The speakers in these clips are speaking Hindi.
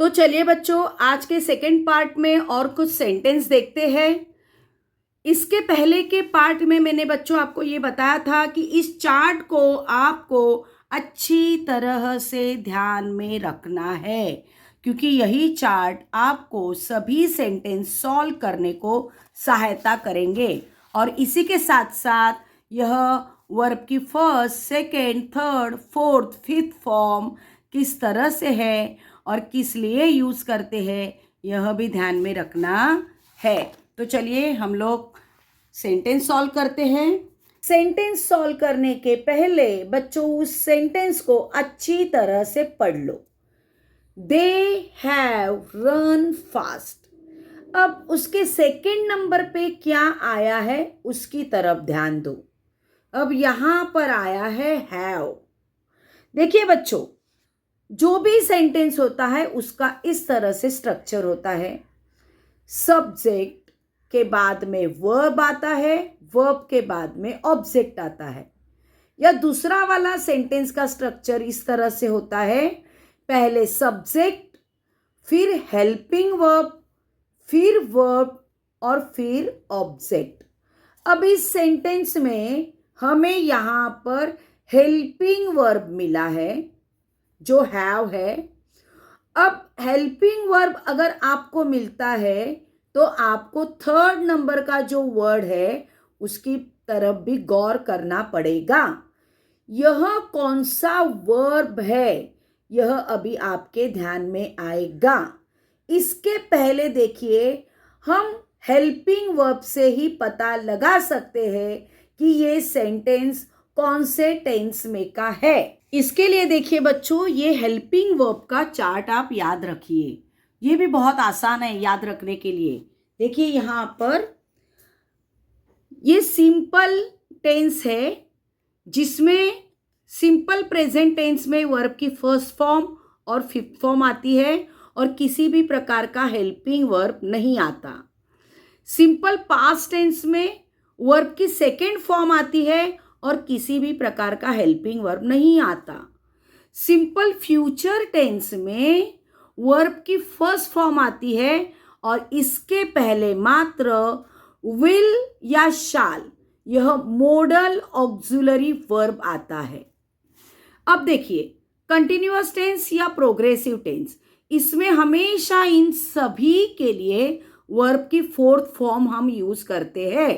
तो चलिए बच्चों, आज के सेकंड पार्ट में और कुछ सेंटेंस देखते हैं। इसके पहले के पार्ट में मैंने बच्चों आपको ये बताया था कि इस चार्ट को आपको अच्छी तरह से ध्यान में रखना है, क्योंकि यही चार्ट आपको सभी सेंटेंस सॉल्व करने को सहायता करेंगे। और इसी के साथ साथ यह वर्ब की first, second, third, fourth, fifth form किस तरह से है और किस लिए यूज करते हैं, यह भी ध्यान में रखना है। तो चलिए हम लोग सेंटेंस सॉल्व करते हैं। सेंटेंस सॉल्व करने के पहले बच्चों उस सेंटेंस को अच्छी तरह से पढ़ लो। They have run fast. अब उसके सेकेंड नंबर पे क्या आया है उसकी तरफ ध्यान दो। अब यहां पर आया है हैव। देखिए बच्चों, जो भी सेंटेंस होता है उसका इस तरह से स्ट्रक्चर होता है। सब्जेक्ट के बाद में वर्ब आता है, वर्ब के बाद में ऑब्जेक्ट आता है। या दूसरा वाला सेंटेंस का स्ट्रक्चर इस तरह से होता है, पहले सब्जेक्ट, फिर हेल्पिंग वर्ब, फिर वर्ब और फिर ऑब्जेक्ट। अब इस सेंटेंस में हमें यहां पर हेल्पिंग वर्ब मिला है जो हैव है। अब हेल्पिंग वर्ब अगर आपको मिलता है तो आपको थर्ड नंबर का जो वर्ड है उसकी तरफ भी गौर करना पड़ेगा। यह कौन सा वर्ब है यह अभी आपके ध्यान में आएगा। इसके पहले देखिए, हम हेल्पिंग वर्ब से ही पता लगा सकते हैं कि ये सेंटेंस कौन से टेंस में का है। इसके लिए देखिए बच्चों, ये हेल्पिंग वर्ब का चार्ट आप याद रखिए। ये भी बहुत आसान है याद रखने के लिए। देखिए यहां पर ये सिंपल टेंस है जिसमें सिंपल प्रेजेंट टेंस में वर्ब की फर्स्ट फॉर्म और फिफ्थ फॉर्म आती है और किसी भी प्रकार का हेल्पिंग वर्ब नहीं आता। सिंपल पास्ट टेंस में वर्ब की सेकेंड फॉर्म आती है और किसी भी प्रकार का हेल्पिंग वर्ब नहीं आता। सिंपल फ्यूचर टेंस में वर्ब की फर्स्ट फॉर्म आती है और इसके पहले मात्र विल या शाल, यह मॉडल ऑक्सिलरी वर्ब आता है। अब देखिए कंटिन्यूअस टेंस या प्रोग्रेसिव टेंस, इसमें हमेशा इन सभी के लिए वर्ब की फोर्थ फॉर्म हम यूज करते हैं।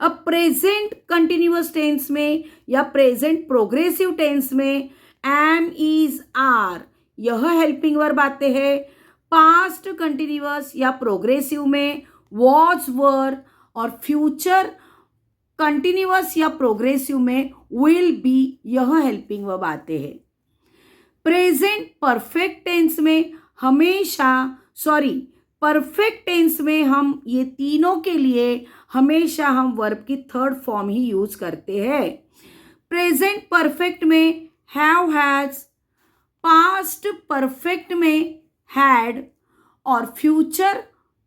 अब प्रेजेंट कंटिन्यूअस टेंस में या प्रेजेंट प्रोग्रेसिव टेंस में एम, इज, आर यह हेल्पिंग वर्ब आते हैं। पास्ट कंटिन्यूअस या प्रोग्रेसिव में वॉज, वर और फ्यूचर कंटिन्यूअस या प्रोग्रेसिव में विल बी यह हेल्पिंग वर्ब आते हैं। प्रेजेंट परफेक्ट टेंस में परफेक्ट टेंस में हम ये तीनों के लिए हमेशा हम वर्ब की थर्ड फॉर्म ही यूज करते हैं। प्रेजेंट परफेक्ट में हैव, हैज, पास्ट परफेक्ट में हैड और फ्यूचर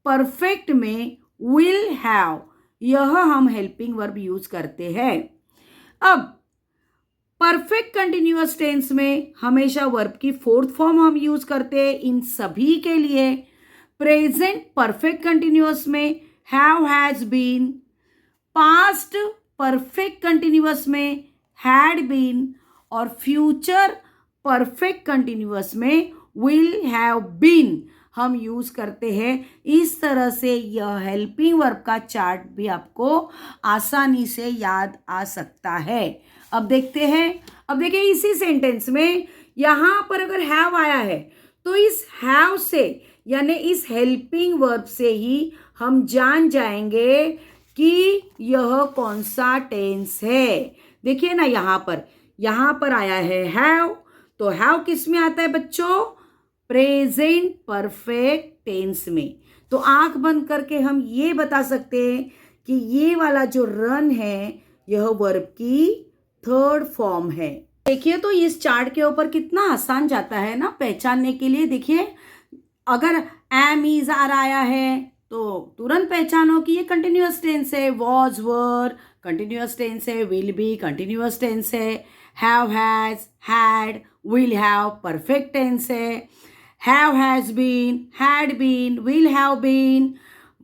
परफेक्ट में विल हैव, यह हम हेल्पिंग वर्ब यूज करते हैं। अब परफेक्ट कंटिन्यूअस टेंस में हमेशा वर्ब की फोर्थ फॉर्म हम यूज करते हैं इन सभी के लिए। प्रेजेंट परफेक्ट कंटिन्यूअस में have, has, been, past perfect continuous में हैड बीन और फ्यूचर परफेक्ट कंटिन्यूअस में विल हैव बीन हम यूज करते हैं। इस तरह से यह हेल्पिंग वर्ब का चार्ट भी आपको आसानी से याद आ सकता है। अब देखते हैं। अब देखिए इसी सेंटेंस में यहां पर अगर हैव आया है तो इस हैव से यानी इस हेल्पिंग वर्ब से ही हम जान जाएंगे कि यह कौन सा टेंस है। देखिए ना, यहां पर आया है हैव, तो हैव किस में आता है बच्चों? प्रेजेंट परफेक्ट टेंस में। तो आंख बंद करके हम ये बता सकते हैं कि ये वाला जो रन है यह वर्ब की थर्ड फॉर्म है। देखिए तो इस चार्ट के ऊपर कितना आसान जाता है ना पहचानने के लिए। देखिए अगर एम, इज, आर आया है तो तुरंत पहचानो कि ये कंटिन्यूअस टेंस है। वॉज, वर कंटिन्यूअस टेंस है। विल बी कंटिन्यूअस टेंस है। Have, has, had, will have perfect tense है। Have has been, had been, will have been.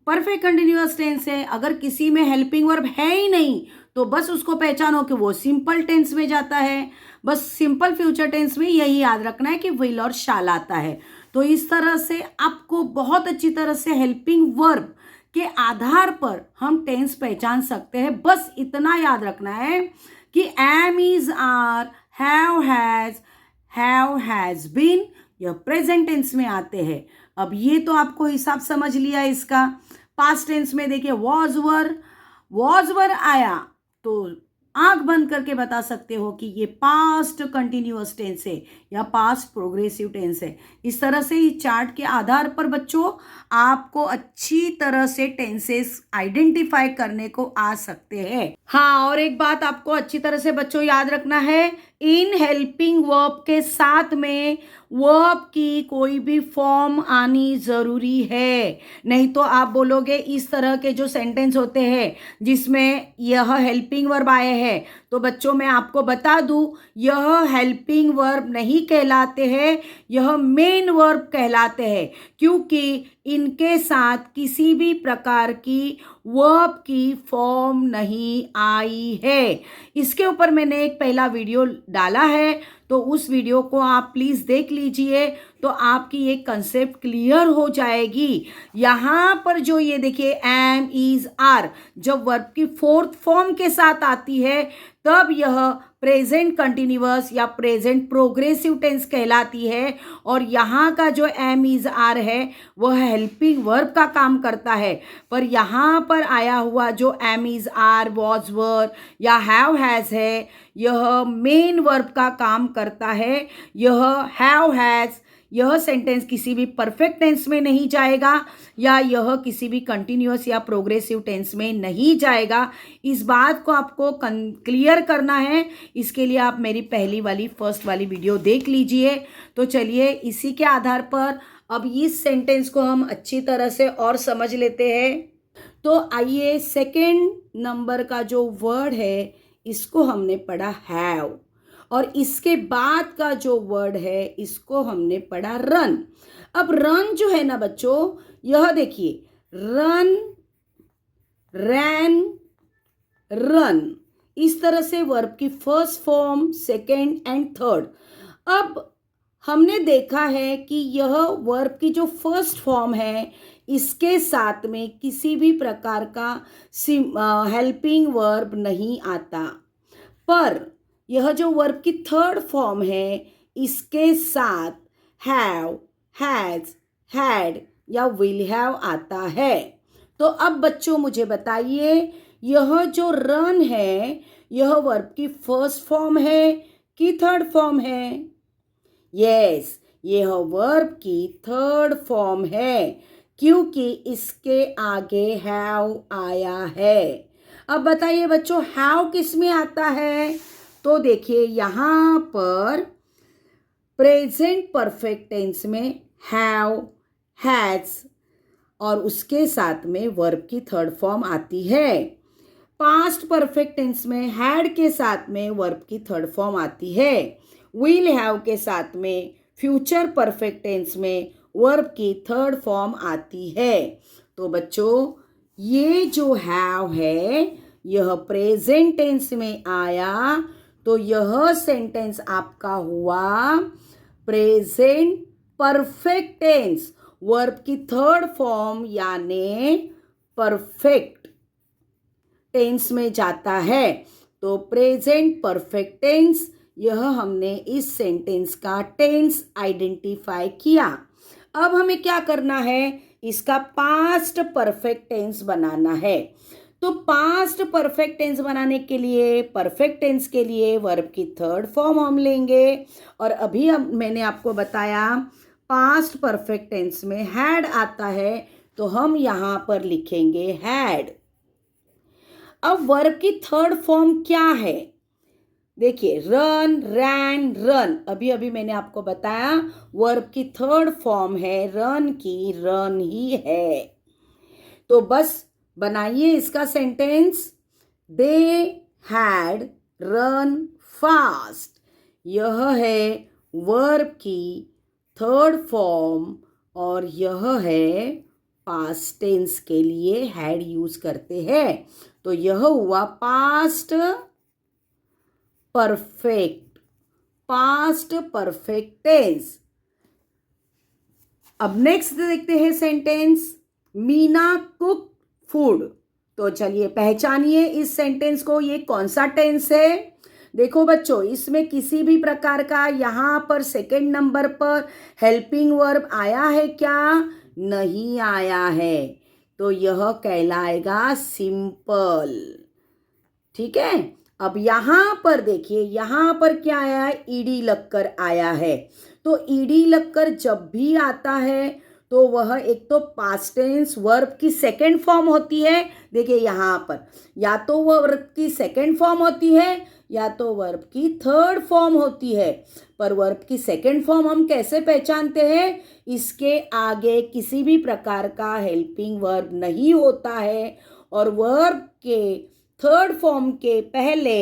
Perfect continuous tense है। अगर किसी में हेल्पिंग वर्ब है ही नहीं तो बस उसको पहचानो कि वो सिंपल टेंस में जाता है। बस सिंपल फ्यूचर टेंस में यही याद रखना है कि विल और शाल आता है। तो इस तरह से आपको बहुत अच्छी तरह से हेल्पिंग वर्ब के आधार पर हम टेंस पहचान सकते हैं। बस इतना याद रखना है कि am, is, are, have has been, यह प्रेजेंट टेंस में आते हैं। अब ये तो आपको हिसाब समझ लिया इसका। पास्ट टेंस में देखिए वॉज वर आया तो आंख बंद करके बता सकते हो कि ये पास्ट कंटिन्यूअस टेंस है या पास्ट प्रोग्रेसिव टेंस है। इस तरह से इस चार्ट के आधार पर बच्चों आपको अच्छी तरह से टेंसेस आइडेंटिफाई करने को आ सकते हैं। हाँ, और एक बात आपको अच्छी तरह से बच्चों याद रखना है, इन हेल्पिंग वर्ब के साथ में वर्ब की कोई भी फॉर्म आनी जरूरी है। नहीं तो आप बोलोगे इस तरह के जो सेंटेंस होते हैं जिसमें यह हेल्पिंग वर्ब आए हैं, तो बच्चों मैं आपको बता दूं यह हेल्पिंग वर्ब नहीं कहलाते हैं, यह मेन वर्ब कहलाते हैं। क्योंकि इनके साथ किसी भी प्रकार की वर्ब की फॉर्म नहीं आई है। इसके ऊपर मैंने एक पहला वीडियो डाला है, तो उस वीडियो को आप प्लीज़ देख लीजिए तो आपकी ये कंसेप्ट क्लियर हो जाएगी। यहाँ पर जो ये देखिए एम, इज, आर जब वर्ब की फोर्थ फॉर्म के साथ आती है तब यह प्रेजेंट कंटिन्यूअस या प्रेजेंट प्रोग्रेसिव टेंस कहलाती है। और यहाँ का जो एम, इज, आर है वह हेल्पिंग वर्ब का काम करता है। पर यहाँ पर आया हुआ जो एम, इज, आर, वॉज, वर या हैव हैज है यह मेन वर्ब का काम करता है। यह हैव हैज यह सेंटेंस किसी भी परफेक्ट टेंस में नहीं जाएगा या यह किसी भी कंटिन्यूअस या प्रोग्रेसिव टेंस में नहीं जाएगा। इस बात को आपको क्लियर करना है। इसके लिए आप मेरी पहली वाली फर्स्ट वाली वीडियो देख लीजिए। तो चलिए इसी के आधार पर अब इस सेंटेंस को हम अच्छी तरह से और समझ लेते हैं। तो आइए सेकेंड नंबर का जो वर्ड है इसको हमने पढ़ा हैव, और इसके बाद का जो वर्ड है इसको हमने पढ़ा रन। अब रन जो है ना बच्चों, यह देखिए रन, रैन, रन, इस तरह से वर्ब की first form, second and third. अब हमने देखा है कि यह वर्ब की जो फर्स्ट फॉर्म है इसके साथ में किसी भी प्रकार का हेल्पिंग वर्ब नहीं आता। पर यह जो वर्ब की थर्ड फॉर्म है इसके साथ हैव, हैज, हैड या विल हैव आता है। तो अब बच्चों मुझे बताइए यह जो रन है यह वर्ब की फर्स्ट फॉर्म है कि थर्ड फॉर्म है? यस, यह वर्ब की थर्ड फॉर्म है क्योंकि इसके आगे हैव आया है। अब बताइए बच्चों हैव किस में आता है? तो देखिए यहाँ पर प्रेजेंट परफेक्ट टेंस में हैव, हैज और उसके साथ में वर्ब की थर्ड फॉर्म आती है। पास्ट परफेक्ट टेंस में हैड के साथ में वर्ब की थर्ड फॉर्म आती है। विल हैव के साथ में फ्यूचर परफेक्ट टेंस में वर्ब की थर्ड फॉर्म आती है। तो बच्चों ये जो हैव है यह प्रेजेंट टेंस में आया तो यह सेंटेंस आपका हुआ प्रेजेंट परफेक्ट टेंस, वर्ब की थर्ड फॉर्म यानी परफेक्ट टेंस में जाता है। तो प्रेजेंट परफेक्ट टेंस यह हमने इस सेंटेंस का टेंस आइडेंटिफाई किया। अब हमें क्या करना है, इसका पास्ट परफेक्ट टेंस बनाना है। तो पास्ट परफेक्ट टेंस बनाने के लिए परफेक्ट टेंस के लिए वर्ब की थर्ड फॉर्म हम लेंगे। और अभी मैंने आपको बताया पास्ट परफेक्ट टेंस में हैड आता है तो हम यहाँ पर लिखेंगे हैड। अब वर्ब की थर्ड फॉर्म क्या है? देखिए रन, रैन, रन, अभी अभी मैंने आपको बताया वर्ब की थर्ड फॉर्म है रन की, रन ही है। तो बस बनाइए इसका sentence, they had run fast. यह है वर्ब की थर्ड फॉर्म, और यह है पास्ट टेंस के लिए हैड यूज करते हैं। तो यह हुआ past perfect, past perfect tense. अब नेक्स्ट देखते हैं सेंटेंस, मीना कुक फूड। तो चलिए पहचानिए इस सेंटेंस को, ये कौन सा टेंस है। देखो बच्चों, इसमें किसी भी प्रकार का यहाँ पर सेकंड नंबर पर हेल्पिंग वर्ब आया है क्या? नहीं आया है। तो यह कहलाएगा सिंपल। ठीक है। अब यहाँ पर देखिए, यहाँ पर क्या आया है? ईडी लगकर आया है। तो ईडी लगकर जब भी आता है तो वह एक तो पास्ट टेंस वर्ब की सेकंड फॉर्म होती है। देखिए यहाँ पर या तो वह वर्ब की सेकंड फॉर्म होती है या तो वर्ब की थर्ड फॉर्म होती है। पर वर्ब की सेकंड फॉर्म हम कैसे पहचानते हैं? इसके आगे किसी भी प्रकार का हेल्पिंग वर्ब नहीं होता है और वर्ब के थर्ड फॉर्म के पहले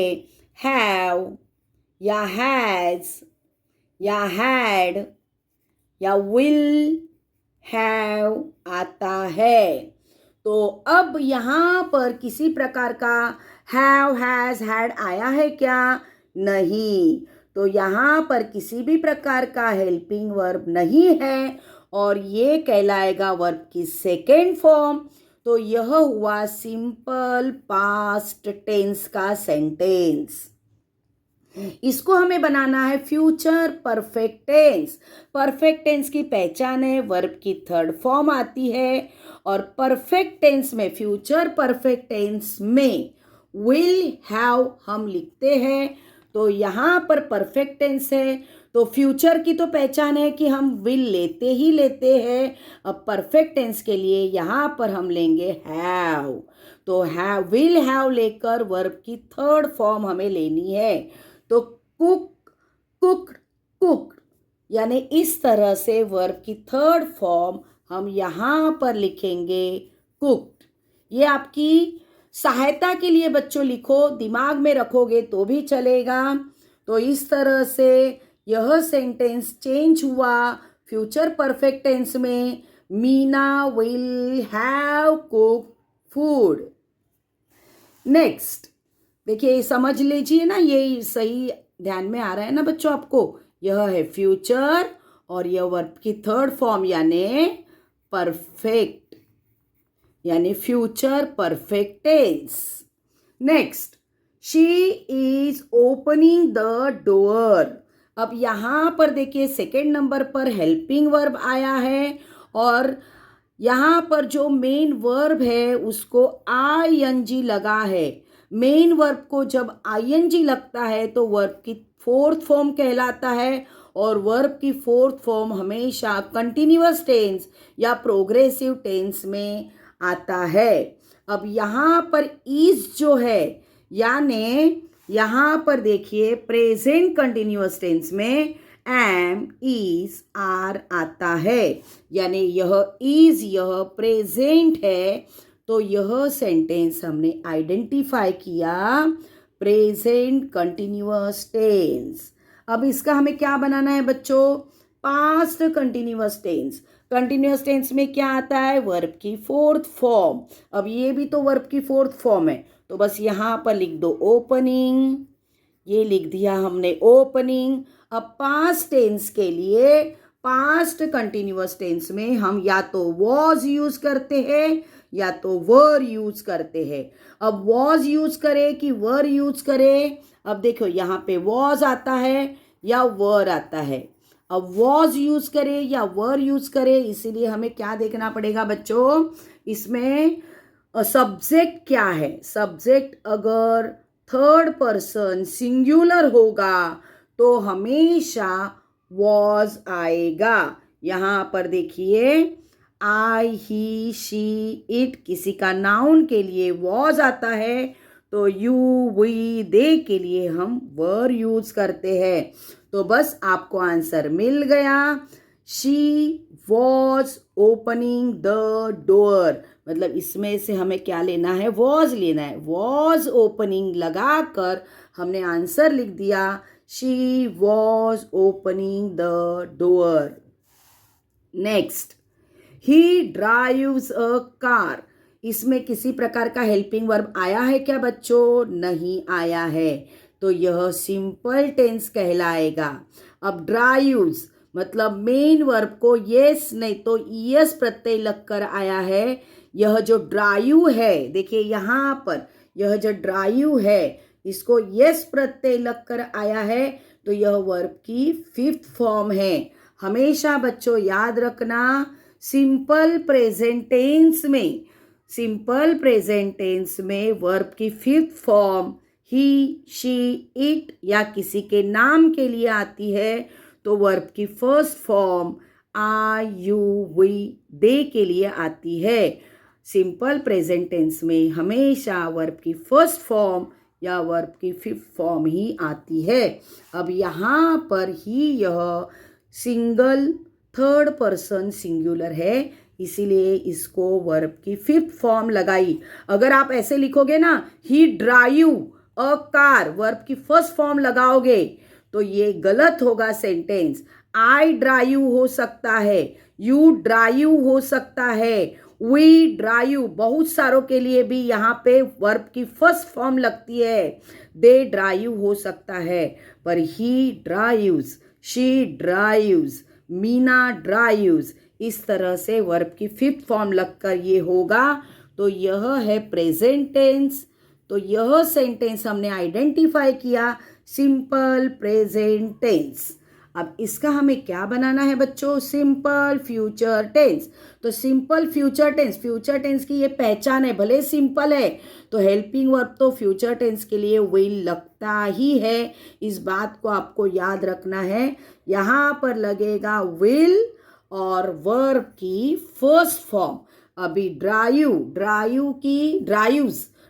हैव या हैज या हैड या विल हैव आता है। तो अब यहाँ पर किसी प्रकार का हैव हैज हैड आया है क्या? नहीं। तो यहाँ पर किसी भी प्रकार का हेल्पिंग वर्ब नहीं है और ये कहलाएगा वर्ब की सेकेंड फॉर्म। तो यह हुआ सिंपल पास्ट टेंस का सेंटेंस। इसको हमें बनाना है future perfect tense. Perfect tense की पहचान है वर्ब की थर्ड फॉर्म आती है और परफेक्ट टेंस में, फ्यूचर परफेक्ट टेंस में विल हैव हम लिखते हैं। तो यहाँ पर परफेक्ट टेंस है तो फ्यूचर की तो पहचान है कि हम विल लेते ही लेते हैं। अब परफेक्ट टेंस के लिए यहाँ पर हम लेंगे हैव। तो हैव, विल हैव लेकर वर्ब की थर्ड फॉर्म हमें लेनी है। तो कुक, कुक्ड, कुक्ड, यानी इस तरह से वर्ब की थर्ड फॉर्म हम यहाँ पर लिखेंगे कुक्ड। ये आपकी सहायता के लिए बच्चों लिखो, दिमाग में रखोगे तो भी चलेगा। तो इस तरह से यह सेंटेंस चेंज हुआ फ्यूचर परफेक्ट टेंस में, Meena will have cook food. Next देखिए, समझ लीजिए ना, ये सही ध्यान में आ रहा है ना बच्चों आपको। यह है फ्यूचर और यह वर्ब की थर्ड फॉर्म यानी परफेक्ट, यानी future perfect tense. Next, she is opening the door. अब यहाँ पर देखिए सेकेंड नंबर पर हेल्पिंग वर्ब आया है और यहाँ पर जो मेन वर्ब है उसको आईएनजी लगा है। मेन वर्ब को जब आईएनजी लगता है तो वर्ब की फोर्थ फॉर्म कहलाता है और वर्ब की फोर्थ फॉर्म हमेशा कंटिन्यूअस टेंस या प्रोग्रेसिव टेंस में आता है। अब यहाँ पर इज जो है, यानी यहाँ पर देखिए प्रेजेंट कंटिन्यूअस टेंस में एम, इज, आर आता है, यानी यह इज, यह प्रेजेंट है। तो यह सेंटेंस हमने आइडेंटिफाई किया प्रेजेंट कंटिन्यूअस टेंस। अब इसका हमें क्या बनाना है बच्चों? Past continuous tense. Continuous tense में क्या आता है? वर्ब की फोर्थ फॉर्म। अब ये भी तो वर्ब की फोर्थ फॉर्म है, तो बस यहाँ पर लिख दो ओपनिंग। ये लिख दिया हमने ओपनिंग। अब पास्ट टेंस के लिए, पास्ट कंटिन्यूअस टेंस में हम या तो वॉज यूज करते हैं या तो वर यूज करते हैं। अब वॉज यूज करें कि वर यूज करें? अब देखो यहाँ पे वॉज आता है या वर आता है। अब वॉज यूज करें या वर यूज करें, इसीलिए हमें क्या देखना पड़ेगा बच्चों? इसमें सब्जेक्ट क्या है। सब्जेक्ट अगर थर्ड पर्सन सिंगुलर होगा तो हमेशा वॉज आएगा। यहाँ पर देखिए आई, ही, शी, इट, किसी का नाउन के लिए वॉज आता है तो यू, वी, दे के लिए हम वर यूज करते हैं। तो बस आपको आंसर मिल गया। She was opening the door, मतलब इसमें से हमें क्या लेना है? वॉज लेना है। वॉज ओपनिंग लगाकर हमने आंसर लिख दिया, she was opening the door. Next, he drives a car. इसमें किसी प्रकार का हेल्पिंग वर्ब आया है क्या बच्चों? नहीं आया है, तो यह सिंपल टेंस कहलाएगा। अब ड्राइव्स मतलब मेन वर्ब को यस नहीं तो ईएस प्रत्यय लगकर आया है। यह जो ड्राइव है, देखिए यहाँ पर यह जो ड्राइव है इसको यस प्रत्यय लगकर आया है, तो यह वर्ब की फिफ्थ फॉर्म है। हमेशा बच्चों याद रखना, सिंपल प्रेजेंट टेंस में वर्ब की fifth form he, she, it या किसी के नाम के लिए आती है, तो वर्ब की first form I, you, we, they के लिए आती है। सिंपल प्रेजेंट टेंस में हमेशा वर्ब की फर्स्ट फॉर्म या वर्ब की फिफ्थ फॉर्म ही आती है। अब यहाँ पर ही यह सिंगल थर्ड पर्सन सिंगुलर है, इसीलिए इसको वर्ब की फिफ्थ फॉर्म लगाई। अगर आप ऐसे लिखोगे ना, ही ड्राइव अ कार, वर्ब की फर्स्ट फॉर्म लगाओगे तो ये गलत होगा सेंटेंस। आई ड्राइव हो सकता है, यू ड्राइव हो सकता है, वी ड्राइव, बहुत सारों के लिए भी यहाँ पे वर्ब की फर्स्ट फॉर्म लगती है। दे ड्राइव हो सकता है, पर ही drives, she drives, Meena drives, इस तरह से वर्ब की फिफ्थ फॉर्म लगकर ये होगा। तो यह है प्रेजेंट टेंस। तो यह सेंटेंस हमने आइडेंटिफाई किया, सिंपल प्रेजेंट टेंस। अब इसका हमें क्या बनाना है बच्चों? Simple future tense. तो सिंपल फ्यूचर टेंस की ये पहचान है, भले सिंपल है तो हेल्पिंग वर्ब तो फ्यूचर टेंस के लिए विल लगता ही है। इस बात को आपको याद रखना है। यहाँ पर लगेगा विल और वर्ब की फर्स्ट फॉर्म। अभी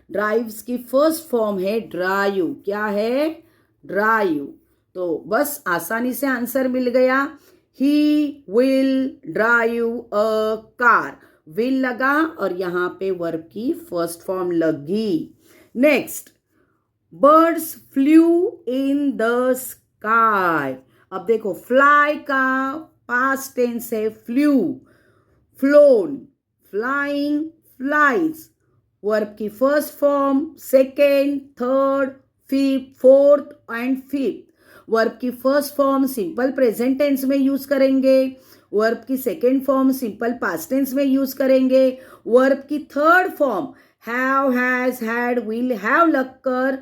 ड्राइव्स की फर्स्ट फॉर्म है ड्राइव। क्या है? ड्राइव। तो बस आसानी से आंसर मिल गया। He will drive a car, will लगा और यहाँ पे वर्ब की फर्स्ट फॉर्म लगी। Next, birds flew in the sky. अब देखो, फ्लाई का पास्ट टेंस है flew, flown, flying, flies. Verb की first form second, third, fifth, fourth and fifth. Verb की first form simple present tense में यूज करेंगे, वर्ब की second form simple past tense में यूज करेंगे, वर्ब की third form have, has, had, will, have लगकर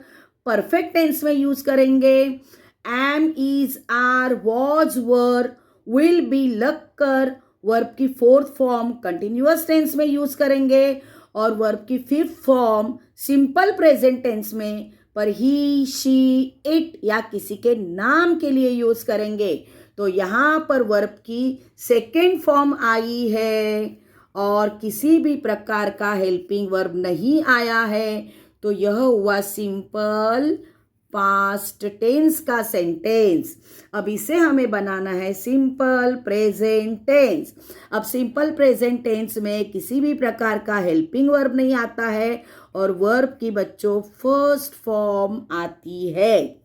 परफेक्ट टेंस में यूज करेंगे, am, is, are, was, were, will be लगकर वर्ब की फोर्थ फॉर्म कंटिन्यूअस टेंस में यूज करेंगे, और वर्ब की fifth form simple present tense में पर ही, शी, इट या किसी के नाम के लिए यूज करेंगे। तो यहाँ पर वर्ब की सेकेंड फॉर्म आई है और किसी भी प्रकार का हेल्पिंग वर्ब नहीं आया है, तो यह हुआ सिंपल पास्ट टेंस का सेंटेंस। अब इसे हमें बनाना है सिंपल प्रेजेंट टेंस। अब सिंपल प्रेजेंट टेंस में किसी भी प्रकार का हेल्पिंग वर्ब नहीं आता है और वर्ब की बच्चों फर्स्ट फॉर्म आती है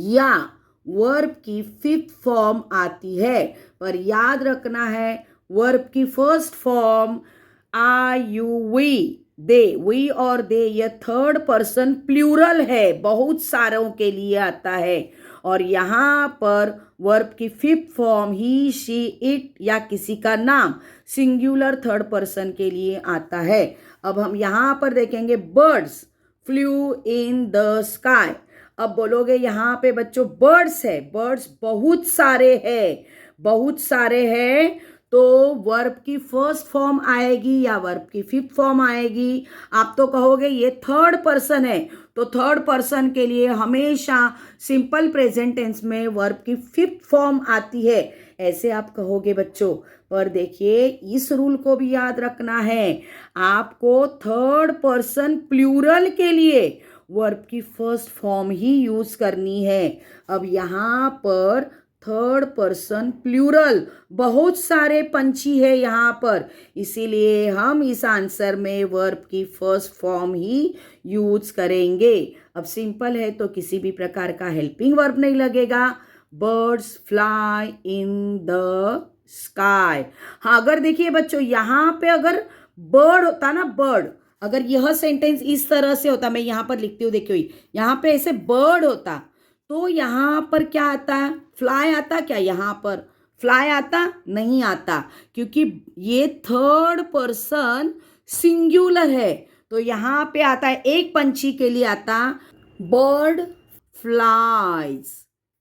या वर्ब की फिफ्थ फॉर्म आती है। पर याद रखना है, वर्ब की first form I, you, we, they, we और दे यह थर्ड पर्सन प्लूरल है, बहुत सारों के लिए आता है। और यहाँ पर वर्ब की fifth form he, she, it या किसी का नाम सिंगुलर थर्ड पर्सन के लिए आता है। अब हम यहाँ पर देखेंगे birds flew in the sky. अब बोलोगे यहाँ पे बच्चों बर्ड्स है, बर्ड्स बहुत सारे हैं, तो वर्ब की फर्स्ट फॉर्म आएगी या वर्ब की फिफ्थ फॉर्म आएगी। आप तो कहोगे ये थर्ड पर्सन है, तो थर्ड पर्सन के लिए हमेशा सिंपल प्रेजेंट टेंस में वर्ब की फिफ्थ फॉर्म आती है, ऐसे आप कहोगे बच्चों। पर देखिए इस रूल को भी याद रखना है, आपको थर्ड पर्सन प्लूरल के लिए वर्ब की फर्स्ट फॉर्म ही यूज करनी है। अब यहाँ पर थर्ड पर्सन प्लूरल, बहुत सारे पंछी है यहाँ पर, इसीलिए हम इस आंसर में वर्ब की फर्स्ट फॉर्म ही यूज करेंगे। अब सिंपल है तो किसी भी प्रकार का हेल्पिंग वर्ब नहीं लगेगा। Birds fly in the sky. हाँ, अगर देखिए बच्चों यहाँ पे अगर बर्ड होता ना, बर्ड, अगर यह सेंटेंस इस तरह से होता, मैं यहाँ पर लिखती हूँ, देखिए यहाँ पे ऐसे बर्ड होता, तो यहाँ पर क्या आता है, फ्लाई आता क्या, यहाँ पर फ्लाई आता नहीं आता, क्योंकि ये थर्ड पर्सन सिंगुलर है। तो यहाँ पे आता है, एक पंछी के लिए आता, bird flies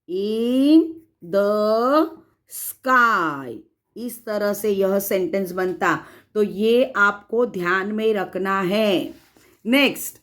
in the sky. इस तरह से यह सेंटेंस बनता, तो ये आपको ध्यान में रखना है। Next,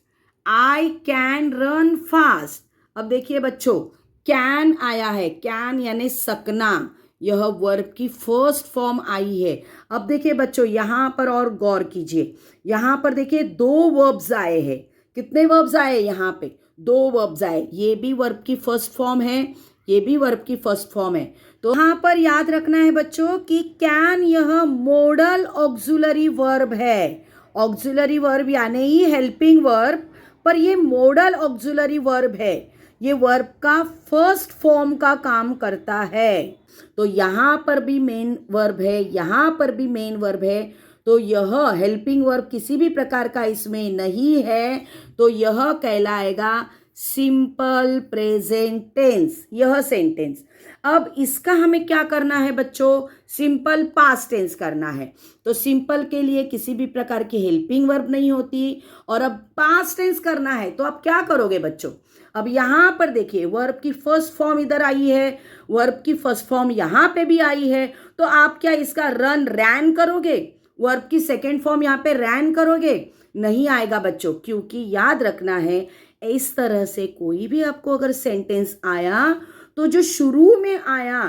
I can run fast. अब देखिए बच्चों, कैन आया है, कैन यानी सकना, यह वर्ब की फर्स्ट फॉर्म आई है। अब देखिए बच्चों यहाँ पर और गौर कीजिए, यहाँ पर देखिए दो वर्ब्स आए हैं। कितने वर्ब्स आए यहाँ पे, दो वर्ब्स आए, ये भी वर्ब की फर्स्ट फॉर्म है, ये भी वर्ब की फर्स्ट फॉर्म है। तो यहाँ पर याद रखना है बच्चों कि कैन यह मॉडल ऑक्सिलरी वर्ब है। ऑक्सिलरी वर्ब यानी ही हेल्पिंग वर्ब, पर ये मॉडल ऑक्सिलरी वर्ब है, ये वर्ब का फर्स्ट फॉर्म का काम करता है। तो यहाँ पर भी मेन वर्ब है, यहाँ पर भी मेन वर्ब है, तो यह हेल्पिंग वर्ब किसी भी प्रकार का इसमें नहीं है, तो यह कहलाएगा सिंपल प्रेजेंट टेंस, यह सेंटेंस। अब इसका हमें क्या करना है बच्चों, सिंपल पास्ट टेंस करना है। तो सिंपल के लिए किसी भी प्रकार की हेल्पिंग वर्ब नहीं होती, और अब पास्ट टेंस करना है, तो अब क्या करोगे बच्चों, अब यहाँ पर देखिए वर्ब की फर्स्ट फॉर्म इधर आई है, वर्ब की फर्स्ट फॉर्म यहाँ पे भी आई है, तो आप क्या इसका रन रैन करोगे, वर्ब की सेकेंड फॉर्म यहाँ पे रैन करोगे, नहीं आएगा बच्चों, क्योंकि याद रखना है इस तरह से कोई भी आपको अगर सेंटेंस आया, तो जो शुरू में आया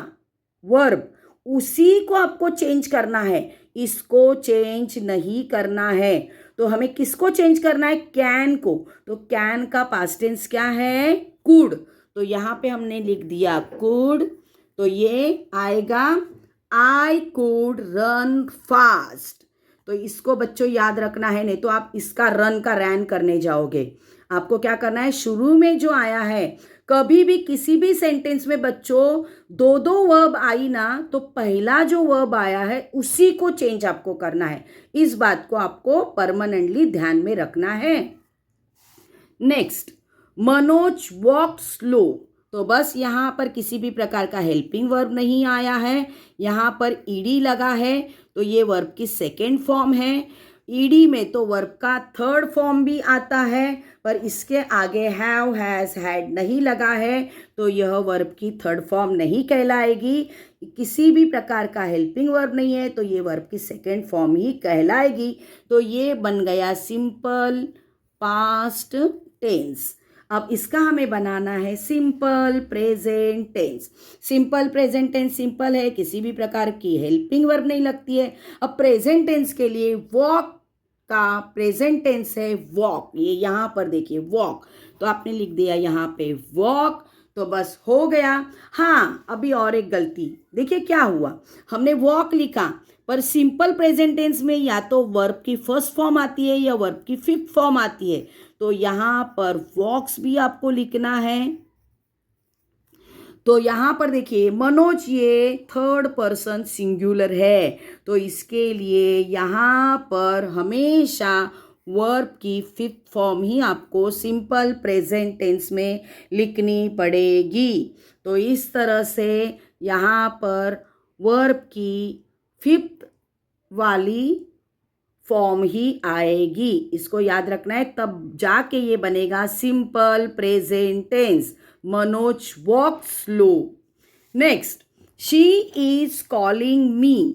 वर्ब उसी को आपको चेंज करना है, इसको चेंज नहीं करना है। तो हमें किसको चेंज करना है, कैन को। तो कैन का पास्ट टेंस क्या है, कुड। तो यहाँ पे हमने लिख दिया कुड, तो ये आएगा आई कुड रन फास्ट। तो इसको बच्चों याद रखना है, नहीं तो आप इसका रन का रैन करने जाओगे। आपको क्या करना है, शुरू में जो आया है, कभी भी किसी भी सेंटेंस में बच्चों दो दो वर्ब आई ना, तो पहला जो वर्ब आया है उसी को चेंज आपको करना है। इस बात को आपको परमानेंटली ध्यान में रखना है। Next, Manoj walk slow. तो बस यहाँ पर किसी भी प्रकार का हेल्पिंग वर्ब नहीं आया है, यहाँ पर ईडी लगा है, तो ये वर्ब की सेकेंड फॉर्म है। ईडी में तो वर्ब का थर्ड फॉर्म भी आता है, पर इसके आगे हैव, हैज, हैड नहीं लगा है, तो यह वर्ब की थर्ड फॉर्म नहीं कहलाएगी। किसी भी प्रकार का हेल्पिंग वर्ब नहीं है, तो ये वर्ब की सेकेंड फॉर्म ही कहलाएगी। तो ये बन गया सिंपल पास्ट टेंस। अब इसका हमें बनाना है simple present tense. Simple present tense simple है, किसी भी प्रकार की हेल्पिंग वर्ब नहीं लगती है। अब प्रेजेंट टेंस के लिए वॉक का प्रेजेंट टेंस है वॉक, ये यहाँ पर देखिए वॉक, तो आपने लिख दिया यहाँ पे वॉक, तो बस हो गया। हाँ, अभी और एक गलती, देखिए क्या हुआ, हमने वॉक लिखा, पर सिंपल प्रेजेंट टेंस में या तो वर्ब की फर्स्ट फॉर्म आती है या वर्ब की फिफ्थ फॉर्म आती है, तो यहाँ पर वॉक्स भी आपको लिखना है। तो यहाँ पर देखिए मनोज ये थर्ड पर्सन सिंगुलर है, तो इसके लिए यहाँ पर हमेशा वर्ब की फिफ्थ फॉर्म ही आपको सिंपल प्रेजेंट टेंस में लिखनी पड़ेगी। तो इस तरह से यहाँ पर वर्ब की फिफ्थ वाली फॉर्म ही आएगी, इसको याद रखना है, तब जाके ये बनेगा simple present tense. Manoj walk slow. Next, she is calling me,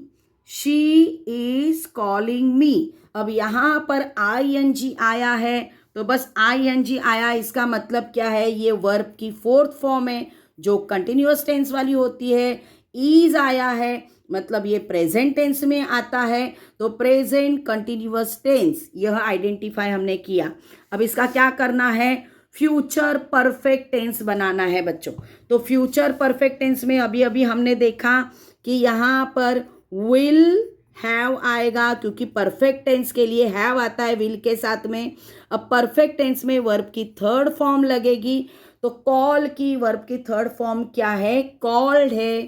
she is calling me. अब यहाँ पर आईएनजी आया है, तो बस आईएनजी आया, इसका मतलब क्या है, ये वर्ब की फोर्थ फॉर्म है जो कंटिन्यूअस टेंस वाली होती है। इज आया है, मतलब ये प्रेजेंट टेंस में आता है, तो प्रेजेंट कंटिन्यूअस टेंस यह आइडेंटिफाई हमने किया। अब इसका क्या करना है, फ्यूचर परफेक्ट टेंस बनाना है बच्चों। तो फ्यूचर परफेक्ट टेंस में अभी अभी हमने देखा कि यहाँ पर विल हैव आएगा, क्योंकि परफेक्ट टेंस के लिए हैव आता है विल के साथ में। अब परफेक्ट टेंस में वर्ब की थर्ड फॉर्म लगेगी, तो कॉल की वर्ब की थर्ड फॉर्म क्या है, कॉल्ड है,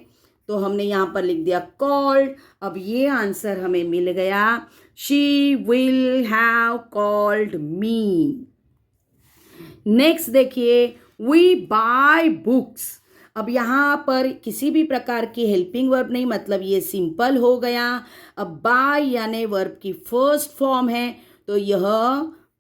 तो हमने यहाँ पर लिख दिया कॉल्ड। अब ये आंसर हमें मिल गया, she will have called me. Next देखिए, वी बाय बुक्स। अब यहाँ पर किसी भी प्रकार की हेल्पिंग वर्ब नहीं, मतलब ये सिंपल हो गया। अब बाय यानी वर्ब की फर्स्ट फॉर्म है, तो यह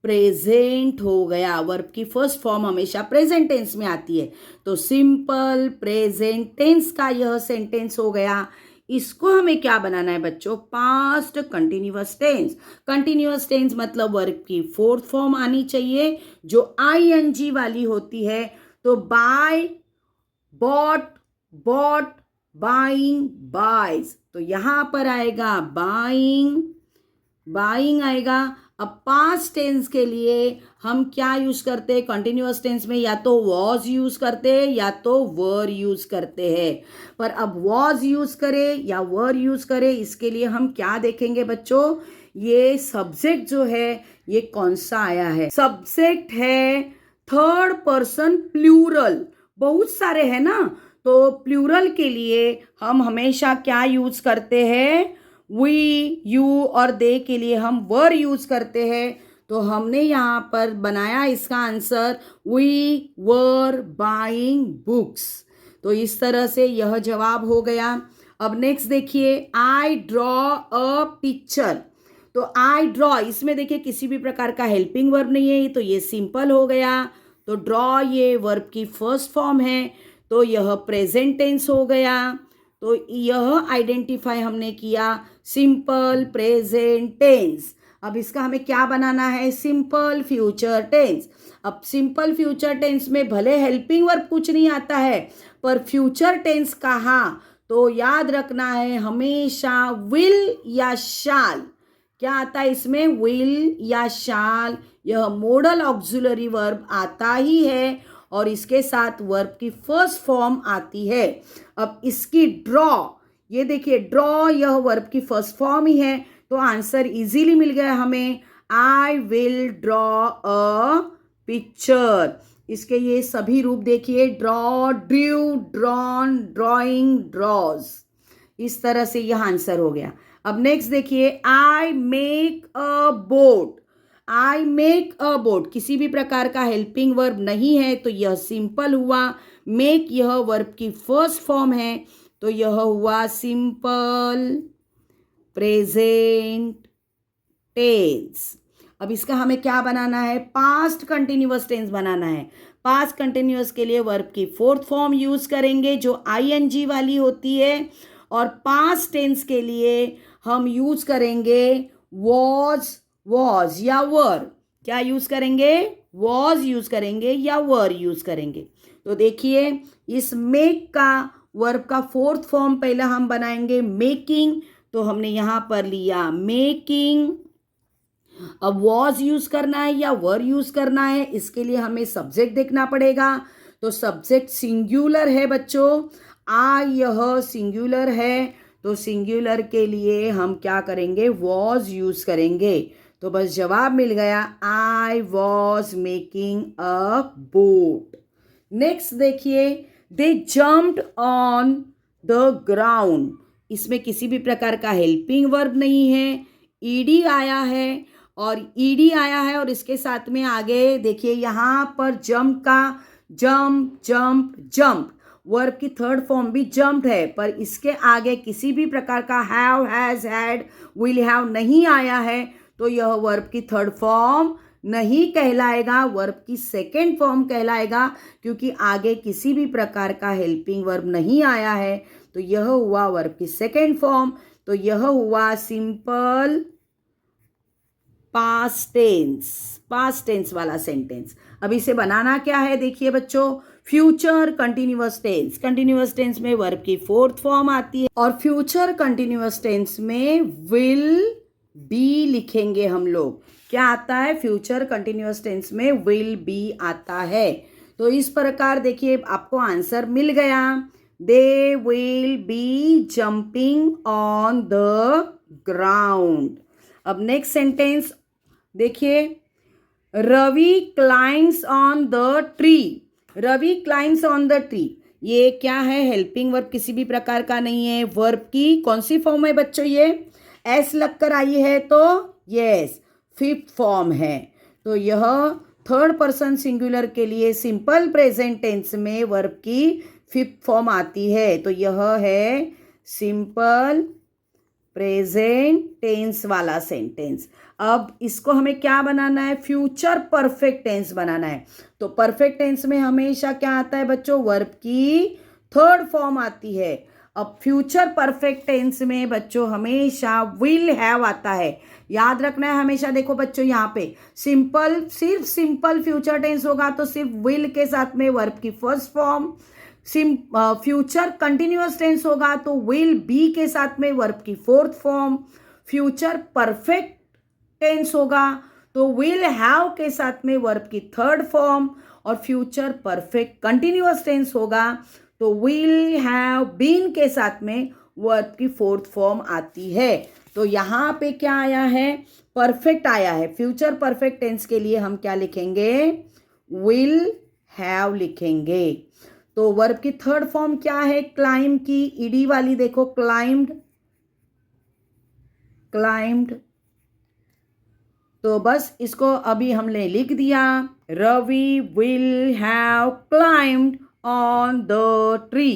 प्रेजेंट हो गया। वर्ब की फर्स्ट फॉर्म हमेशा प्रेजेंट टेंस में आती है, तो सिंपल प्रेजेंट टेंस का यह सेंटेंस हो गया। इसको हमें क्या बनाना है बच्चों, past continuous tense. Continuous tense मतलब वर्ब की फोर्थ फॉर्म आनी चाहिए जो आईएनजी वाली होती है। तो buy, bought, bought, buying, buys, तो यहां पर आएगा बाइंग, बाइंग आएगा। अब पास्ट टेंस के लिए हम क्या यूज करते हैं कंटिन्यूअस टेंस में, या तो वॉज यूज करते हैं या तो वर यूज करते हैं। पर अब वॉज यूज करें या वर यूज करें, इसके लिए हम क्या देखेंगे बच्चों, ये सब्जेक्ट जो है ये कौन सा आया है। सब्जेक्ट है थर्ड पर्सन प्लूरल, बहुत सारे हैं ना, तो प्लूरल के लिए हम हमेशा क्या यूज करते हैं, वी, यू और दे के लिए हम वर यूज करते हैं। तो हमने यहाँ पर बनाया इसका answer, we were buying books. तो इस तरह से यह जवाब हो गया। अब नेक्स्ट देखिए, आई ड्रॉ अ पिक्चर। तो आई ड्रॉ, इसमें देखिए किसी भी प्रकार का हेल्पिंग वर्ब नहीं है, तो ये सिंपल हो गया। तो ड्रॉ ये वर्ब की फर्स्ट फॉर्म है, तो यह प्रेजेंट टेंस हो गया। तो यह आइडेंटिफाई हमने किया सिंपल प्रेजेंट टेंस। अब इसका हमें क्या बनाना है, सिंपल फ्यूचर टेंस। अब सिंपल फ्यूचर टेंस में भले हेल्पिंग वर्ब कुछ नहीं आता है, पर फ्यूचर टेंस कहा तो याद रखना है हमेशा विल या शाल। क्या आता है इसमें, विल या शाल, यह मॉडल ऑक्सिलरी वर्ब आता ही है और इसके साथ वर्ब की फर्स्ट फॉर्म आती है। अब इसकी ड्रॉ, ये देखिए ड्रॉ यह वर्ब की फर्स्ट फॉर्म ही है, तो आंसर इजीली मिल गया हमें, I will draw a picture. इसके ये सभी रूप देखिए, draw, drew, drawn, drawing, draws. इस तरह से यह आंसर हो गया। अब नेक्स्ट देखिए, I make a boat. I make a boat किसी भी प्रकार का हेल्पिंग वर्ब नहीं है, तो यह सिंपल हुआ। मेक यह वर्ब की फर्स्ट फॉर्म है, तो यह हुआ सिंपल प्रेजेंट टेंस। अब इसका हमें क्या बनाना है, पास्ट कंटिन्यूअस टेंस बनाना है। पास्ट कंटिन्यूअस के लिए वर्ब की फोर्थ फॉर्म यूज करेंगे जो आईएनजी वाली होती है, और पास्ट टेंस के लिए हम यूज करेंगे वॉज, वॉज या वर। क्या यूज करेंगे, वॉज यूज करेंगे या वर यूज करेंगे। तो देखिए इस मेक का वर्ब का फोर्थ फॉर्म पहले हम बनाएंगे मेकिंग, तो हमने यहां पर लिया मेकिंग। अब वॉज यूज करना है या वर यूज करना है, इसके लिए हमें सब्जेक्ट देखना पड़ेगा। तो सब्जेक्ट सिंगुलर है बच्चों, यह सिंगुलर है, तो सिंगुलर के लिए हम क्या करेंगे, वॉज यूज करेंगे। तो बस जवाब मिल गया, I was making a boat. Next देखिए, दे जम्प्ड ऑन द ग्राउंड। इसमें किसी भी प्रकार का हेल्पिंग वर्ब नहीं है, ईडी आया है, और ईडी आया है और इसके साथ में आगे देखिए यहाँ पर जंप का, जंप, जंप, जंप, वर्ब की थर्ड फॉर्म भी जंप्ड है, पर इसके आगे किसी भी प्रकार का have, has, had, will have नहीं आया है, तो यह वर्ब की थर्ड फॉर्म नहीं कहलाएगा, वर्ब की सेकेंड फॉर्म कहलाएगा, क्योंकि आगे किसी भी प्रकार का हेल्पिंग वर्ब नहीं आया है। तो यह हुआ वर्ब की सेकेंड फॉर्म, तो यह हुआ simple past tense, past tense वाला सेंटेंस। अब इसे बनाना क्या है, देखिए बच्चों, future continuous tense. Continuous tense में वर्ब की फोर्थ फॉर्म आती है, और फ्यूचर कंटिन्यूअस टेंस में विल बी लिखेंगे हम लोग। क्या आता है, फ्यूचर कंटिन्यूअस टेंस में विल बी आता है। तो इस प्रकार देखिए आपको आंसर मिल गया, they will be jumping on the ground. अब नेक्स्ट सेंटेंस देखिए, Ravi climbs on the tree. Ravi climbs on the tree, ये क्या है, हेल्पिंग वर्ब किसी भी प्रकार का नहीं है। वर्ब की कौन सी फॉर्म है बच्चों, ये एस लगकर आई है तो यस फिफ्थ फॉर्म है। तो यह थर्ड पर्सन सिंगुलर के लिए सिंपल प्रेजेंट टेंस में वर्ब की फिफ्थ फॉर्म आती है। तो यह है सिंपल प्रेजेंट टेंस वाला सेंटेंस। अब इसको हमें क्या बनाना है, फ्यूचर परफेक्ट टेंस बनाना है। तो परफेक्ट टेंस में हमेशा क्या आता है बच्चों, वर्ब की थर्ड फॉर्म आती है। अब फ्यूचर परफेक्ट टेंस में बच्चों हमेशा विल हैव आता है। याद रखना है हमेशा। देखो बच्चों यहाँ पे सिंपल, सिर्फ सिंपल फ्यूचर टेंस होगा तो सिर्फ विल के साथ में वर्ब की first form. Future continuous tense होगा तो विल बी के साथ में वर्ब की fourth form. Future perfect tense होगा तो विल हैव के साथ में वर्ब की थर्ड फॉर्म। और फ्यूचर परफेक्ट कंटिन्यूअस टेंस होगा तो विल हैव बीन के साथ में वर्ब की फोर्थ फॉर्म आती है। तो यहाँ पे क्या आया है, परफेक्ट आया है। फ्यूचर परफेक्ट टेंस के लिए हम क्या लिखेंगे, विल हैव लिखेंगे। तो वर्ब की थर्ड फॉर्म क्या है, क्लाइम की, ईडी वाली, देखो क्लाइम्ड, क्लाइम्ड। तो बस इसको अभी हमने लिख दिया, Ravi will have climbed on the tree.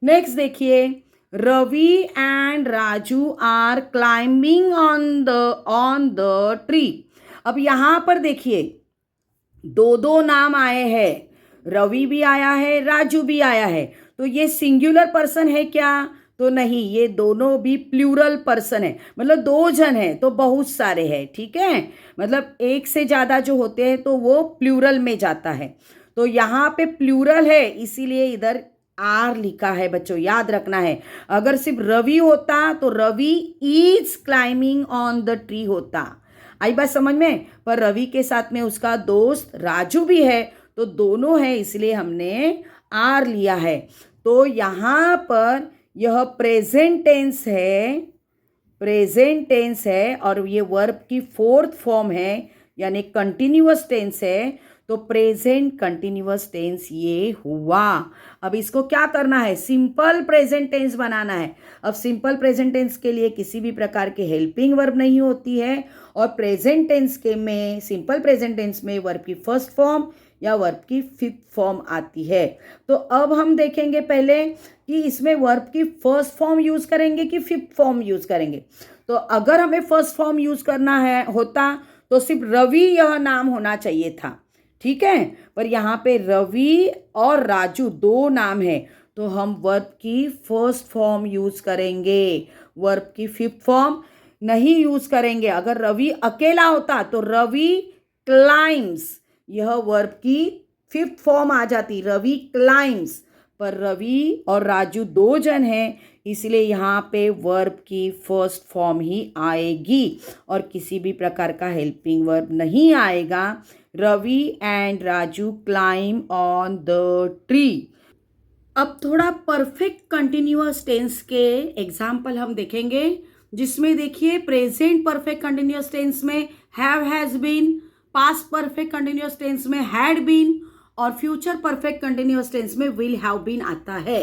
Next देखिए, Ravi and Raju are climbing on the tree. अब यहां पर देखिए दो दो नाम आए हैं, रवि भी आया है, राजू भी आया है। तो ये सिंगुलर पर्सन है क्या, तो नहीं, ये दोनों भी प्लूरल पर्सन है। मतलब दो जन है तो बहुत सारे हैं, ठीक है। मतलब एक से ज्यादा जो होते हैं तो वो प्लूरल में जाता है। तो यहाँ पे प्लूरल है इसीलिए इधर आर लिखा है बच्चों, याद रखना है। अगर सिर्फ रवि होता तो Ravi is climbing on the tree होता। आई बात समझ में। पर रवि के साथ में उसका दोस्त राजू भी है तो दोनों है इसलिए हमने आर लिया है। तो यहाँ पर यह प्रेजेंट टेंस है, प्रेजेंट टेंस है और ये वर्ब की फोर्थ फॉर्म है यानी कंटिन्यूअस टेंस है। तो प्रेजेंट कंटिन्यूअस टेंस ये हुआ। अब इसको क्या करना है, सिंपल प्रेजेंट टेंस बनाना है। अब सिंपल प्रेजेंट टेंस के लिए किसी भी प्रकार के हेल्पिंग वर्ब नहीं होती है और प्रेजेंट टेंस के में, सिंपल प्रेजेंट टेंस में वर्ब की फर्स्ट फॉर्म या वर्ब की फिफ्थ फॉर्म आती है। तो अब हम देखेंगे पहले कि इसमें वर्ब की फर्स्ट फॉर्म यूज करेंगे कि फिफ्थ फॉर्म यूज करेंगे। तो अगर हमें फर्स्ट फॉर्म यूज करना है होता तो सिर्फ रवि यह नाम होना चाहिए था, ठीक है। पर यहाँ पे रवि और राजू दो नाम है तो हम वर्ब की फर्स्ट फॉर्म यूज करेंगे, वर्ब की फिफ्थ फॉर्म नहीं यूज करेंगे। अगर रवि अकेला होता तो रवि क्लाइम्स, यह वर्ब की फिफ्थ फॉर्म आ जाती, रवि क्लाइम्स। पर रवि और राजू दो जन हैं इसलिए यहाँ पे वर्ब की फर्स्ट फॉर्म ही आएगी और किसी भी प्रकार का हेल्पिंग वर्ब नहीं आएगा। Ravi and Raju climb on the tree. अब थोड़ा परफेक्ट कंटिन्यूअस टेंस के एग्जाम्पल हम देखेंगे, जिसमें देखिए प्रेजेंट परफेक्ट कंटिन्यूअस टेंस में have has been, past perfect continuous tense में हैड बीन और फ्यूचर परफेक्ट कंटिन्यूअस टेंस में विल हैव बीन आता है।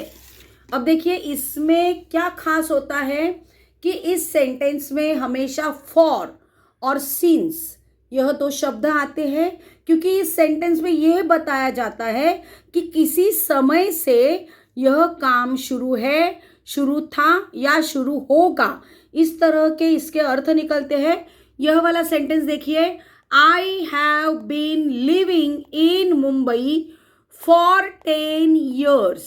अब देखिए इसमें क्या खास होता है कि इस सेंटेंस में हमेशा फॉर और सिंस यह दो शब्द आते हैं, क्योंकि इस सेंटेंस में यह बताया जाता है कि किसी समय से यह काम शुरू है, शुरू था या शुरू होगा। इस तरह के इसके अर्थ निकलते हैं। यह वाला सेंटेंस देखिए, I have been living in Mumbai for 10 years।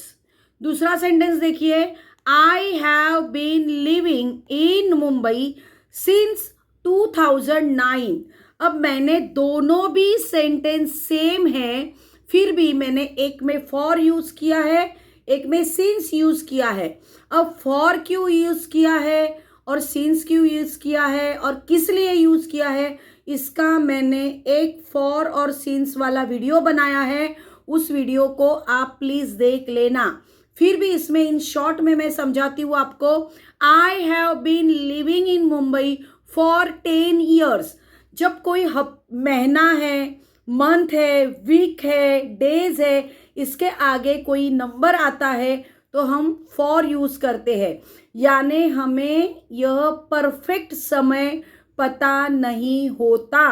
दूसरा सेंटेंस देखिए, I have been living in Mumbai since 2009। अब मैंने दोनों भी सेंटेंस सेम है, फिर भी मैंने एक में फॉर यूज किया है, एक में सिंस यूज किया है। अब फॉर क्यों यूज किया है और सिंस क्यों यूज किया है और किस लिए यूज किया है, इसका मैंने एक फॉर और सिंस वाला वीडियो बनाया है, उस वीडियो को आप प्लीज देख लेना। फिर भी इसमें इन शॉर्ट में मैं समझाती हूँ आपको। I have been living in Mumbai for 10 years। जब कोई महीना है, मंथ है, वीक है, डेज है, इसके आगे कोई नंबर आता है तो हम फॉर यूज करते हैं, यानी हमें यह परफेक्ट समय पता नहीं होता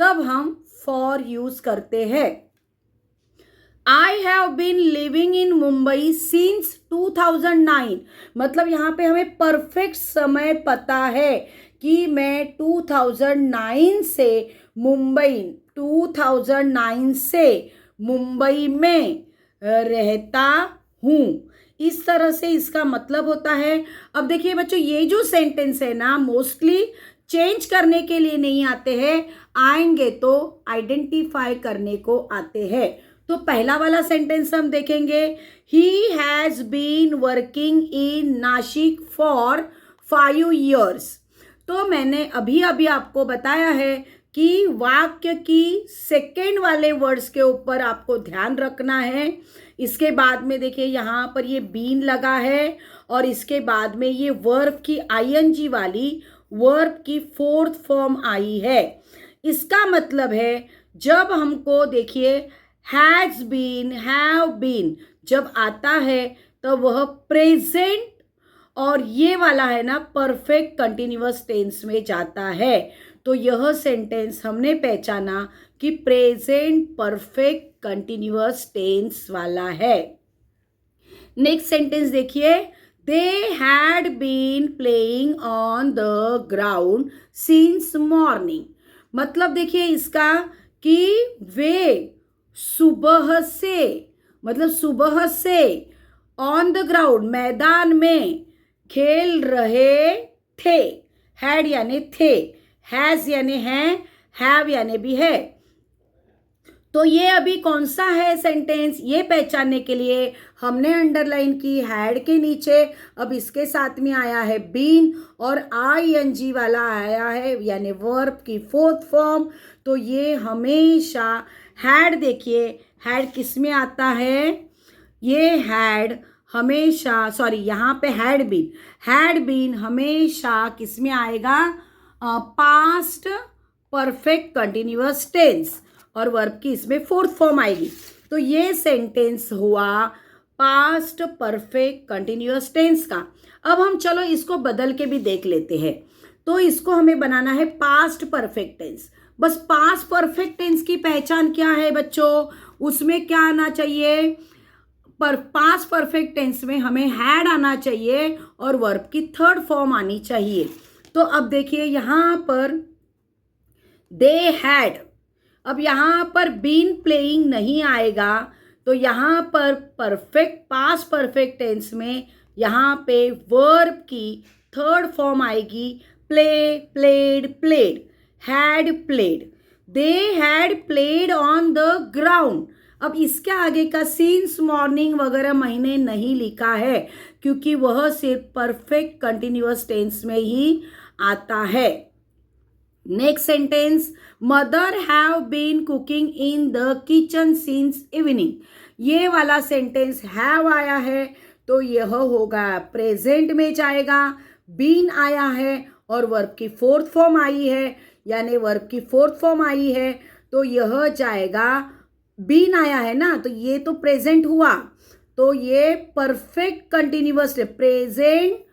तब हम फॉर यूज करते हैं। I have been living in Mumbai since 2009, मतलब यहाँ पे हमें परफेक्ट समय पता है कि मैं 2009 से मुंबई में रहता हूँ। इस तरह से इसका मतलब होता है। अब देखिए बच्चों, ये जो सेंटेंस है ना, मोस्टली चेंज करने के लिए नहीं आते हैं, आएंगे तो आइडेंटिफाई करने को आते हैं। तो पहला वाला सेंटेंस हम देखेंगे, he has been working in Nashik for 5 years। तो मैंने अभी अभी आपको बताया है कि वाक्य की सेकेंड वाले वर्ड्स के ऊपर आपको ध्यान रखना है। इसके बाद में देखिए यहाँ पर ये बीन लगा है और इसके बाद में ये वर्ब की आईएनजी वाली वर्ब की 4th फॉर्म आई है। इसका मतलब है जब हमको देखिए हैज बीन, हैव बीन जब आता है तो वह प्रेजेंट और ये वाला है ना परफेक्ट कंटिन्यूअस टेंस में जाता है। तो यह सेंटेंस हमने पहचाना कि प्रेजेंट परफेक्ट कंटिन्यूअस टेंस वाला है। नेक्स्ट सेंटेंस देखिए, they had been playing on the ground since morning. मतलब देखिए इसका कि वे सुबह से ऑन द ग्राउंड मैदान में खेल रहे थे। हैड यानी थे, हैज यानी है, हैव यानी भी है। तो ये अभी कौन सा है सेंटेंस, ये पहचानने के लिए हमने अंडरलाइन की हैड के नीचे, अब इसके साथ में आया है बीन और आईएनजी वाला आया है यानी वर्ब की 4th फॉर्म। तो ये हमेशा हैड, देखिए हैड किस में आता है, ये हैड हमेशा, सॉरी यहाँ पे हैड बीन हमेशा किस में आएगा, पास्ट परफेक्ट कंटिन्यूअस टेंस और वर्ब की इसमें 4th फॉर्म आएगी। तो ये सेंटेंस हुआ पास्ट परफेक्ट कंटिन्यूअस टेंस का। अब हम चलो इसको बदल के भी देख लेते हैं। तो इसको हमें बनाना है पास्ट परफेक्ट टेंस। बस पास्ट परफेक्ट टेंस की पहचान क्या है बच्चों, उसमें क्या आना चाहिए, पर पास्ट परफेक्ट टेंस में हमें हैड आना चाहिए और वर्ब की 3rd फॉर्म आनी चाहिए। तो अब देखिए यहाँ पर दे हैड, अब यहाँ पर बीन प्लेइंग नहीं आएगा, तो यहाँ पर परफेक्ट पास्ट परफेक्ट टेंस में यहाँ पे वर्ब की 3rd फॉर्म आएगी, play, played, played, had played. They had played on the ground. अब इसके आगे का सिंस मॉर्निंग वगैरह महीने नहीं लिखा है क्योंकि वह सिर्फ परफेक्ट कंटिन्यूअस टेंस में ही आता है। Next sentence, mother have been cooking in the kitchen since evening. ये वाला सेंटेंस हैव आया है तो यह होगा प्रेजेंट में जाएगा, बीन आया है और वर्ब की 4th फॉर्म आई है, यानी वर्ब की 4th फॉर्म आई है तो यह जाएगा, बीन आया है ना तो ये तो प्रेजेंट हुआ, तो ये perfect continuous present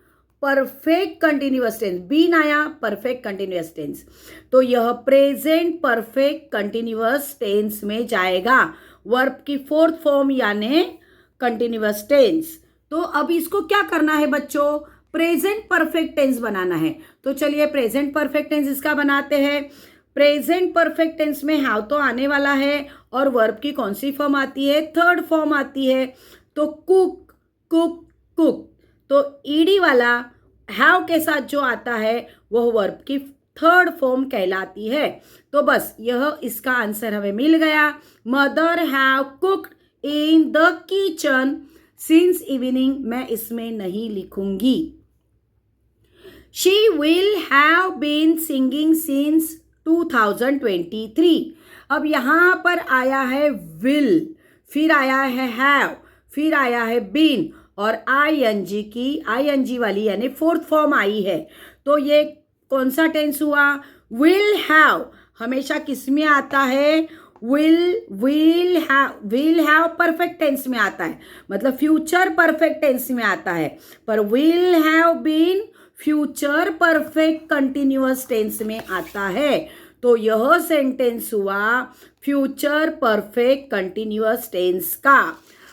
perfect continuous tense, been आया परफेक्ट कंटिन्यूअस टेंस, तो यह प्रेजेंट परफेक्ट कंटिन्यूअस टेंस में जाएगा, वर्ब की 4th फॉर्म यानी कंटिन्यूअस टेंस। तो अब इसको क्या करना है बच्चों, प्रेजेंट परफेक्ट टेंस बनाना है। तो चलिए प्रेजेंट परफेक्ट टेंस इसका बनाते हैं। प्रेजेंट परफेक्ट टेंस में हैव तो आने वाला है और वर्ब की कौन सी फॉर्म आती है, 3rd फॉर्म आती है। तो कुक, कुक, कुक, तो ईडी वाला हैव के साथ जो आता है वह वर्ब की 3rd फॉर्म कहलाती है। तो बस यह इसका आंसर हमें मिल गया, mother have cooked in the kitchen since evening, मैं इसमें नहीं लिखूंगी। She will have been singing since 2023। अब यहाँ पर आया है विल, फिर आया है हैव, फिर आया है बीन और आईएनजी वाली यानी 4th फॉर्म आई है। तो ये कौन सा टेंस हुआ, विल हैव हमेशा किस में आता है, विल हैव परफेक्ट टेंस में आता है, मतलब फ्यूचर परफेक्ट टेंस में आता है, पर will have been future perfect continuous tense में आता है। तो यह सेंटेंस हुआ फ्यूचर परफेक्ट कंटिन्यूअस टेंस का।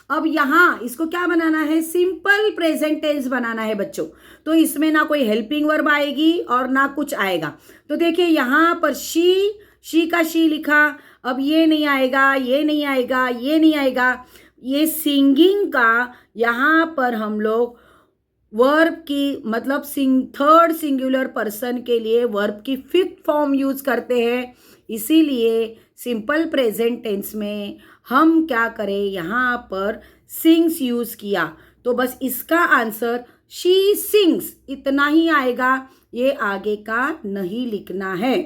अब यहाँ इसको क्या बनाना है, सिंपल प्रेजेंट टेंस बनाना है बच्चों। तो इसमें ना कोई हेल्पिंग वर्ब आएगी और ना कुछ आएगा। तो देखिए यहाँ पर शी का शी लिखा, अब ये नहीं आएगा, ये नहीं आएगा, ये नहीं आएगा। ये सिंगिंग का यहाँ पर हम लोग वर्ब की मतलब थर्ड सिंगुलर पर्सन के लिए वर्ब की फिफ्थ फॉर्म यूज करते हैं। इसीलिए सिंपल प्रेजेंट टेंस में हम क्या करें, यहाँ पर सिंग्स यूज किया। तो बस इसका आंसर शी सिंग्स इतना ही आएगा, ये आगे का नहीं लिखना है।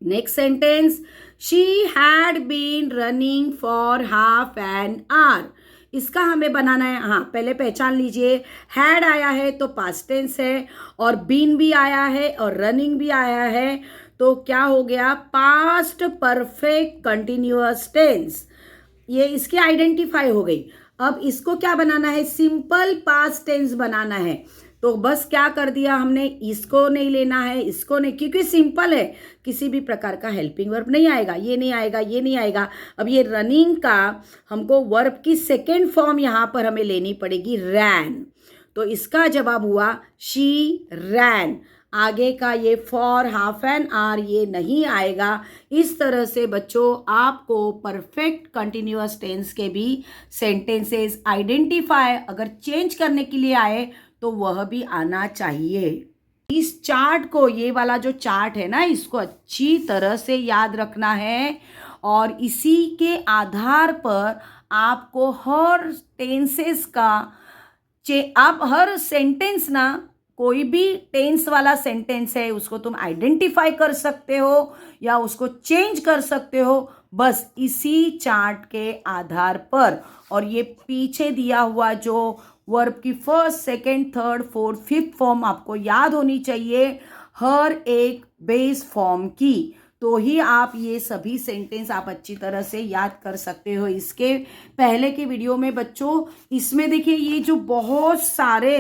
Next sentence, she had been running for half an hour. इसका हमें बनाना है। हाँ, पहले पहचान लीजिए, हैड आया है तो पास्ट टेंस है, और बीन भी आया है और रनिंग भी आया है, तो क्या हो गया, पास्ट परफेक्ट कंटिन्यूअस टेंस। ये इसकी आइडेंटिफाई हो गई। अब इसको क्या बनाना है, सिंपल पास्ट टेंस बनाना है। तो बस क्या कर दिया हमने, इसको नहीं लेना है, इसको नहीं, क्योंकि सिंपल है, किसी भी प्रकार का हेल्पिंग वर्ब नहीं आएगा, ये नहीं आएगा, ये नहीं आएगा। अब ये रनिंग का हमको वर्ब की सेकेंड फॉर्म यहाँ पर हमें लेनी पड़ेगी, रैन। तो इसका जवाब हुआ शी रैन। आगे का ये फॉर हाफ एन आवर ये नहीं आएगा। इस तरह से बच्चों आपको परफेक्ट कंटिन्यूअस टेंस के भी सेंटेंसेस आइडेंटिफाई अगर चेंज करने के लिए आए तो वह भी आना चाहिए। इस चार्ट को, ये वाला जो चार्ट है ना, इसको अच्छी तरह से याद रखना है, और इसी के आधार पर आपको हर टेंसेस का आप हर सेंटेंस ना, कोई भी टेंस वाला सेंटेंस है उसको तुम आइडेंटिफाई कर सकते हो या उसको चेंज कर सकते हो, बस इसी चार्ट के आधार पर। और ये पीछे दिया हुआ जो वर्ब की first, second, third, fourth, fifth form आपको याद होनी चाहिए, हर एक बेस फॉर्म की, तो ही आप ये सभी सेंटेंस आप अच्छी तरह से याद कर सकते हो। इसके पहले के वीडियो में बच्चों, इसमें देखिए ये जो बहुत सारे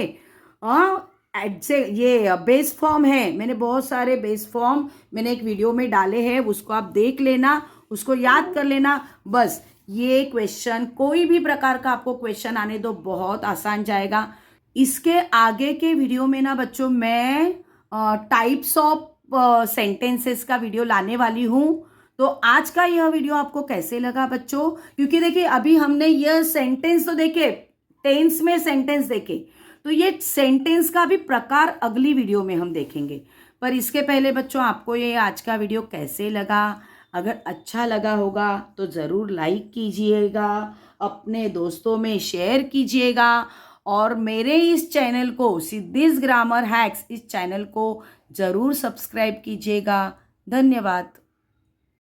ये बेस फॉर्म है, मैंने बहुत सारे बेस फॉर्म मैंने एक वीडियो में डाले हैं, उसको आप देख लेना, उसको याद कर लेना। बस ये क्वेश्चन, कोई भी प्रकार का आपको क्वेश्चन आने दो, बहुत आसान जाएगा। इसके आगे के वीडियो में ना बच्चों मैं टाइप्स ऑफ सेंटेंसेस का वीडियो लाने वाली हूँ। तो आज का यह वीडियो आपको कैसे लगा बच्चों, क्योंकि देखिए अभी हमने यह सेंटेंस तो देखे, टेंस में सेंटेंस देखे, तो ये सेंटेंस का भी प्रकार अगली वीडियो में हम देखेंगे। पर इसके पहले बच्चों आपको ये आज का वीडियो कैसे लगा, अगर अच्छा लगा होगा तो ज़रूर लाइक कीजिएगा, अपने दोस्तों में शेयर कीजिएगा, और मेरे इस चैनल को, सिद्धीज ग्रामर हैक्स, इस चैनल को ज़रूर सब्सक्राइब कीजिएगा। धन्यवाद।